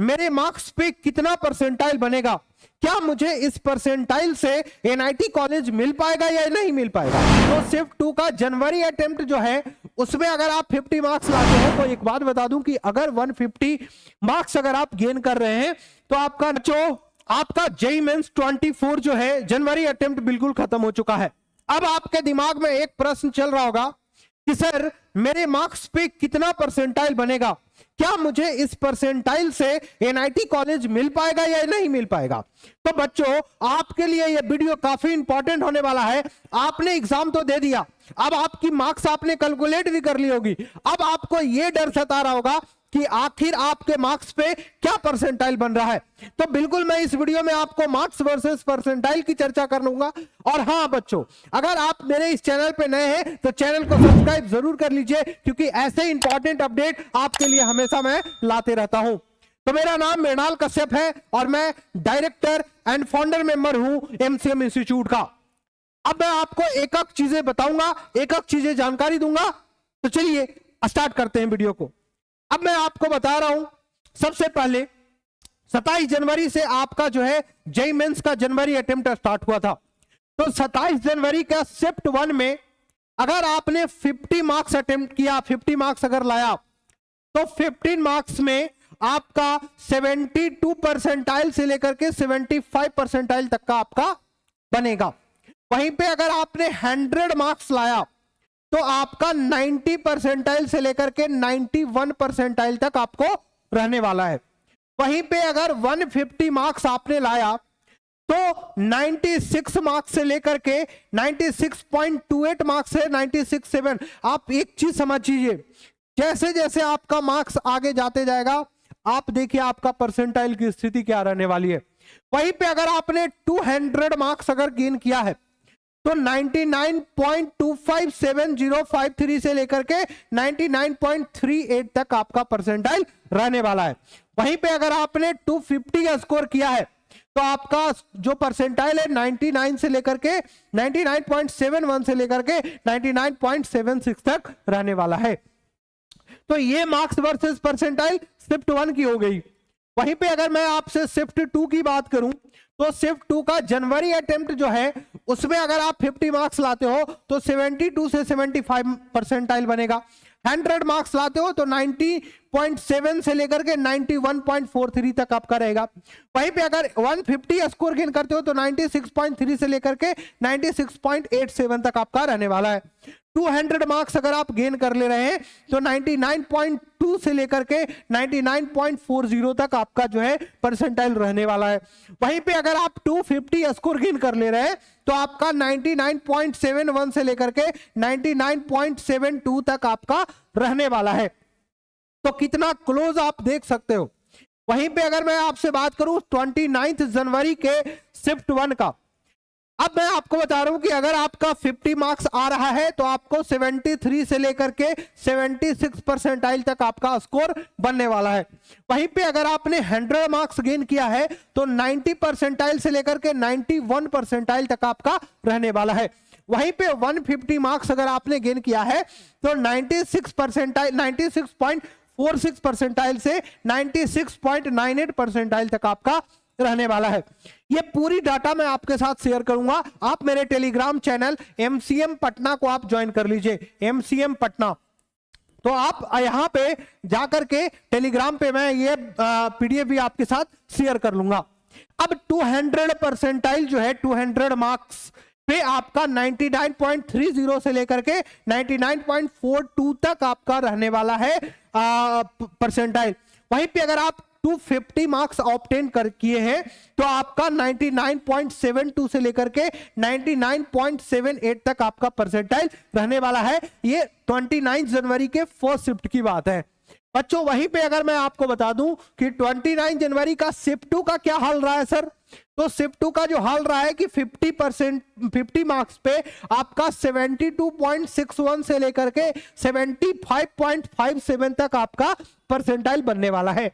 मेरे मार्क्स पे कितना परसेंटाइल बनेगा, क्या मुझे इस परसेंटाइल से एनआईटी कॉलेज मिल पाएगा या नहीं मिल पाएगा। तो शिफ्ट 2 का जनवरी अटेम्प्ट जो है उसमें अगर आप 50 मार्क्स लाते हो तो एक बात बता दूं कि अगर 150 मार्क्स अगर आप गेन कर रहे हैं तो आपका जेईई मेंस 24 जो है जनवरी अटेम्प्ट बिल्कुल खत्म हो चुका है। अब आपके दिमाग में एक प्रश्न चल रहा होगा कि सर मेरे मार्क्स पे कितना परसेंटाइल बनेगा, क्या मुझे इस परसेंटाइल से एनआईटी कॉलेज मिल पाएगा या नहीं मिल पाएगा। तो बच्चों आपके लिए यह वीडियो काफी इंपॉर्टेंट होने वाला है। आपने एग्जाम तो दे दिया, अब आपकी मार्क्स आपने कैलकुलेट भी कर ली होगी, अब आपको यह डर सता रहा होगा कि आखिर आपके मार्क्स पे क्या परसेंटाइल बन रहा है। तो बिल्कुल मैं इस वीडियो में आपको मार्क्स वर्सेस परसेंटाइल की चर्चा करूंगा। और हां बच्चों, अगर आप मेरे इस चैनल पे नए हैं तो चैनल को सब्सक्राइब जरूर कर लीजिए, क्योंकि ऐसे इंपॉर्टेंट अपडेट आपके लिए हमेशा मैं लाते रहता हूं। तो मेरा नाम मृणाल कश्यप है और मैं डायरेक्टर एंड फाउंडर मेंबर हूं एमसीएम इंस्टीट्यूट का। अब मैं आपको एक एक चीजें बताऊंगा, एक एक चीजें जानकारी दूंगा। तो चलिए स्टार्ट करते हैं वीडियो को। अब मैं आपको बता रहा हूं, सबसे पहले 27 जनवरी से आपका जो है जेईई मेंस का जनवरी अटेम्प्ट स्टार्ट हुआ था। तो 27 जनवरी का शिफ्ट 1 में अगर आपने 50 मार्क्स अटेम्प्ट किया, 50 मार्क्स अगर लाया, तो 15 मार्क्स में आपका 72 परसेंटाइल से लेकर के 75 परसेंटाइल तक का आपका बनेगा। वहीं पे अगर आपने 100 मार्क्स लाया तो आपका 90 परसेंटाइल से लेकर के 91 परसेंटाइल तक आपको रहने वाला है। वहीं पे अगर 150 मार्क्स आपने लाया तो 96 मार्क्स से लेकर के 96.28 मार्क्स से 96.7। आप एक चीज समझिए, जैसे जैसे आपका मार्क्स आगे जाते जाएगा आप देखिए आपका परसेंटाइल की स्थिति क्या रहने वाली है। वहीं पे अगर आपने 200 मार्क्स अगर गेन किया है तो 99.257053 से लेकर के 99.38 तक आपका परसेंटाइल रहने वाला है। वहीं पे अगर आपने 250 का स्कोर किया है तो आपका जो परसेंटाइल है 99 से लेकर के 99.71 से लेकर के 99.76 तक रहने वाला है। तो ये मार्क्स वर्सेस परसेंटाइल शिफ्ट 1 की हो गई। वहीं पे अगर मैं आपसे शिफ्ट 2 की बात करूं तो शिफ्ट 2 का जनवरी अटेम्प्ट जो है उसमें अगर आप 50 मार्क्स लाते हो तो 72 से 75 परसेंटाइल बनेगा। 100 मार्क्स लाते हो तो 90.7 से लेकर के 91.43 तक आपका रहेगा। वहीं पे अगर 150 स्कोर गेन करते हो तो 96.3 से लेकर के 96.87 तक आपका रहने वाला है। 200 मार्क्स अगर आप गेन कर ले रहे हैं तो 99.2 से लेकर के 99.40 तक आपका जो है परसेंटाइल रहने वाला है। वहीं पे अगर आप 250 स्कोर गेन कर ले रहे हैं तो आपका 99.71 से लेकर के 99.72 तक आपका रहने वाला है। तो कितना क्लोज आप देख सकते हो। वहीं पे अगर मैं आपसे बात करूं 29 जनवरी के शिफ्ट 1 का, अब मैं आपको बता रहा हूं कि अगर आपका 50 मार्क्स आ रहा है तो आपको 73 से लेकर के 76 परसेंटाइल तक आपका स्कोर बनने वाला है। वहीं पे अगर आपने 100 मार्क्स गेन किया है तो 90 परसेंटाइल से लेकर के 91 परसेंटाइल तक आपका रहने वाला है। वहीं पे 150 मार्क्स अगर आपने गेन किया है तो 96 परसेंटाइल 96.46 परसेंटाइल से 96.98 परसेंटाइल तक आपका रहने वाला है। ये पूरी डाटा मैं आपके साथ शेयर करूंगा। आप मेरे टेलीग्राम चैनल एमसीएम पटना को आप ज्वाइन कर लीजिए, एमसीएम पटना। तो आप यहां पे जाकर के टेलीग्राम पे मैं ये पीडीएफ भी आपके साथ शेयर कर लूंगा। अब 200 परसेंटाइल जो है 200 मार्क्स पे आपका 99.30 से लेकर के 99.42 तक आपका रहने वाला है परसेंटाइल। वहीं पे अगर आप 250 मार्क्स ऑब्टेन कर किए हैं तो आपका 99.72 से लेकर के 99.78 तक आपका परसेंटाइल रहने वाला है। ये 29 जनवरी के फर्स्ट शिफ्ट की बात है बच्चों। वहीं पे अगर मैं आपको बता दूं कि 29 जनवरी का शिफ्ट 2 का क्या हाल रहा है सर, तो शिफ्ट 2 का जो हाल रहा है कि 50 मार्क्स पे आपका 72.61 से लेकर के 75.57 तक आपका परसेंटाइल बनने वाला है।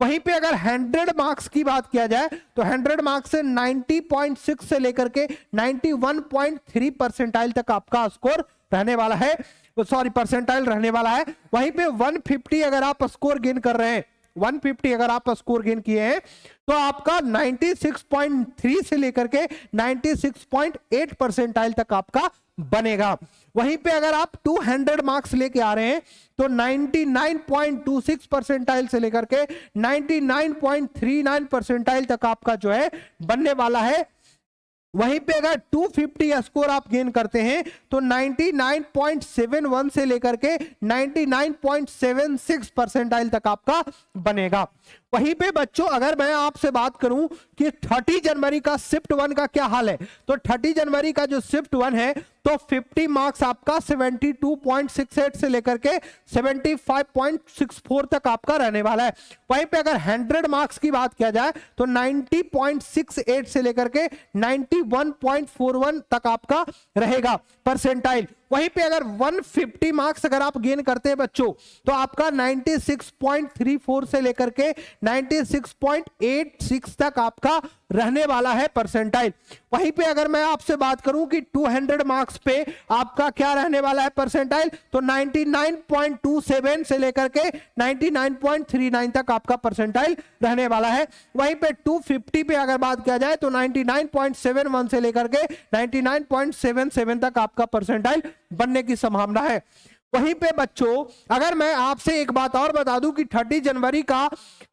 वहीं पे अगर 100 मार्क्स की बात किया जाए तो 100 मार्क्स से 90.6 से लेकर के 91.3 परसेंटाइल तक आपका स्कोर रहने वाला है, सॉरी परसेंटाइल रहने वाला है। वहीं पे 150 अगर आप स्कोर गेन कर रहे हैं 150 अगर आप स्कोर गेन किए हैं तो आपका 96.3 से लेकर के 96.8 परसेंटाइल तक आपका बनेगा। वहीं पे अगर आप 200 मार्क्स लेके आ रहे हैं तो 99.26 परसेंटाइल से लेकर के 99.39 परसेंटाइल तक आपका जो है बनने वाला है। वहीं पे अगर 250 स्कोर आप गेन करते हैं तो 99.71 से लेकर के 99.76 परसेंटाइल तक आपका बनेगा। वहीं पे बच्चों अगर मैं आपसे बात करूं कि 30 जनवरी का शिफ्ट 1 का क्या हाल है, तो 30 जनवरी का जो शिफ्ट 1 है तो 50 मार्क्स आपका 72.68 से लेकर के 75.64 तक आपका रहने वाला है। वहीं पे अगर 100 मार्क्स की बात किया जाए तो 90.68 से लेकर के 91.41 तक आपका रहेगा परसेंटाइल। वहीं पे अगर 150 मार्क्स अगर आप गेन करते हैं बच्चों तो आपका 96.34 से लेकर के 96.86 तक आपका रहने वाला है परसेंटाइल। वहीं पे अगर मैं आपसे बात करूं कि 200 मार्क्स पे आपका क्या रहने वाला है परसेंटाइल, तो 99.27 से लेकर के 99.39 तक आपका परसेंटाइल रहने वाला है। वहीं पे 250 पे अगर बात किया जाए तो 99.71 से लेकर के 99.77 तक आपका परसेंटाइल बनने की संभावना है। वहीं पे बच्चों अगर मैं आपसे एक बात और बता दूं कि 30 जनवरी का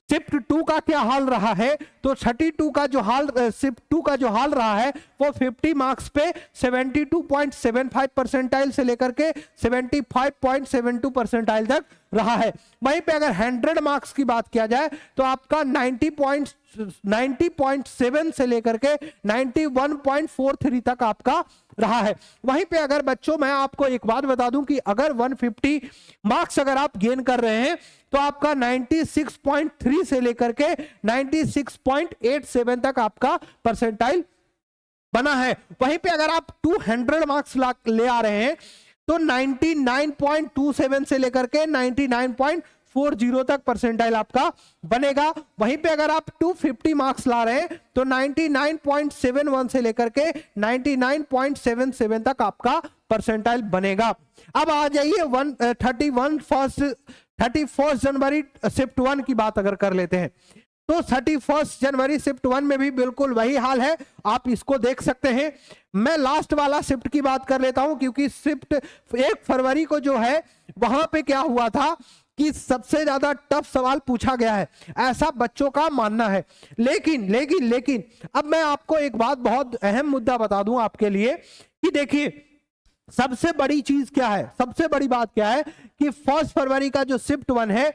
शिफ्ट 2 का क्या हाल रहा है, तो 32 का जो हाल शिफ्ट 2 का जो हाल रहा है वो 50 मार्क्स पे 72.75 परसेंटाइल से लेकर के 75.72 परसेंटाइल तक रहा है। वहीं पे अगर 100 मार्क्स की बात किया जाए तो आपका 90.7 से लेकर के 91.43 तक आपका रहा है। वहीं पे अगर बच्चों मैं आपको एक बात बता दूं कि अगर 150 मार्क्स अगर आप गेन कर रहे हैं तो आपका 96.3 से लेकर के 96.87 तक आपका परसेंटाइल बना है। वहीं पे अगर आप 200 मार्क्स ले आ रहे हैं तो 99.27 से लेकर के 99.40 तक परसेंटाइल आपका बनेगा। वहीं पे अगर आप 250 मार्क्स ला रहे हैं तो 99.71 से लेकर के 99.77 तक आपका परसेंटाइल बनेगा। अब आ जाइए 31 जनवरी शिफ्ट 1 की बात अगर कर लेते हैं तो 31 जनवरी शिफ्ट 1 में भी बिल्कुल वही हाल है, आप इसको देख सकते हैं। मैं लास्ट वाला शिफ्ट की बात कर लेता हूं क्योंकि शिफ्ट 1 फरवरी को जो है वहां पे क्या हुआ था कि सबसे ज्यादा टफ सवाल पूछा गया है, ऐसा बच्चों का मानना है। लेकिन अब मैं आपको एक बात बहुत अहम मुद्दा बता दूं आपके लिए कि देखिए सबसे बड़ी चीज क्या है, सबसे बड़ी बात क्या है कि 1 फरवरी का जो शिफ्ट 1 है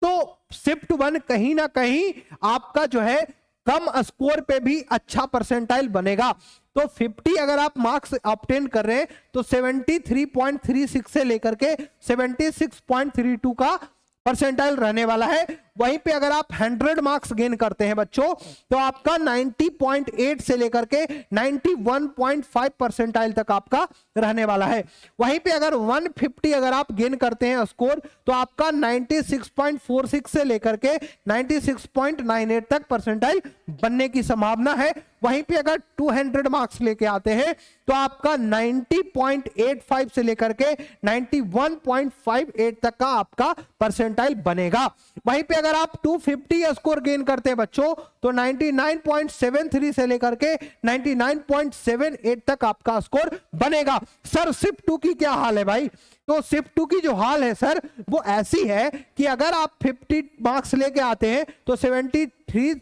तो शिफ्ट 1 कहीं ना कहीं आपका जो है कम स्कोर पे भी अच्छा परसेंटाइल बनेगा। तो 50 अगर आप मार्क्स ऑब्टेन कर रहे हैं तो 73.36 से लेकर के 76.32 का परसेंटाइल रहने वाला है। वहीं पे अगर आप 100 मार्क्स गेन करते हैं बच्चों तो आपका 90.8 से लेकर के 91.5 परसेंटाइल तक आपका रहने वाला है। वहीं पे अगर 150 अगर आप गेन करते हैं स्कोर तो आपका 96.46 से लेकर के 96.98 तक परसेंटाइल बनने की संभावना है। वहीं पे अगर 200 मार्क्स लेके आते हैं तो आपका 90.85 से लेकर के 91.58 तक का आपका परसेंटाइल बनेगा। वहीं पे अगर आप 250 स्कोर गेन करते हैं बच्चों तो 99.73 से लेकर के 99.78 तक आपका स्कोर बनेगा। सर शिफ्ट 2 की क्या हाल है भाई? तो शिफ्ट 2 की जो हाल है सर वो ऐसी है कि अगर आप 50 मार्क्स लेके आते हैं तो 73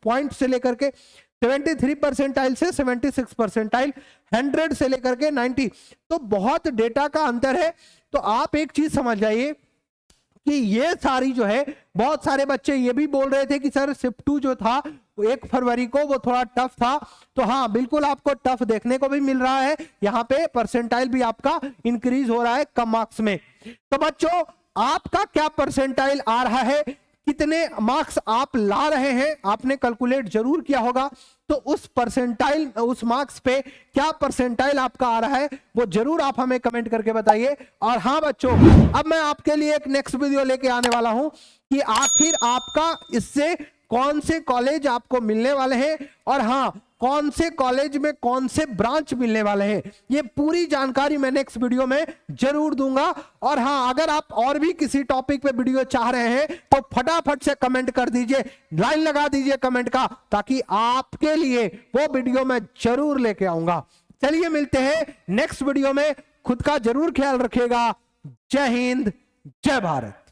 पॉइंट से लेकर के 73 परसेंटाइल से 76 परसेंटाइल, 100 से लेकर के 90, तो बहुत डेटा का अंतर है। तो आप एक चीज समझ जाइए कि ये सारी जो है बहुत सारे बच्चे ये भी बोल रहे थे कि सर शिफ्ट 2 जो था 1 फरवरी को वो थोड़ा टफ था, तो हाँ बिल्कुल आपको टफ देखने को भी मिल रहा है। यहाँ पे परसेंटाइल भी आपका इंक्रीज हो रहा है कम मार्क्स में। तो बच्चों आपका क्या परसेंटाइल आ रहा है, कितने मार्क्स आप ला रहे हैं, आपने कैलकुलेट जरूर किया होगा। तो उस परसेंटाइल उस मार्क्स पे क्या परसेंटाइल आपका आ रहा है वो जरूर आप हमें कमेंट करके बताइए। और हाँ बच्चों अब मैं आपके लिए एक नेक्स्ट वीडियो लेके आने वाला हूं कि आखिर आपका इससे कौन से कॉलेज आपको मिलने वाले हैं, और हाँ कौन से कॉलेज में कौन से ब्रांच मिलने वाले हैं, ये पूरी जानकारी मैं नेक्स्ट वीडियो में जरूर दूंगा। और हां, अगर आप और भी किसी टॉपिक पे वीडियो चाह रहे हैं तो फटाफट से कमेंट कर दीजिए, लाइन लगा दीजिए कमेंट का, ताकि आपके लिए वो वीडियो मैं जरूर लेके आऊंगा। चलिए मिलते हैं नेक्स्ट वीडियो में, खुद का जरूर ख्याल रखिएगा। जय हिंद, जय भारत।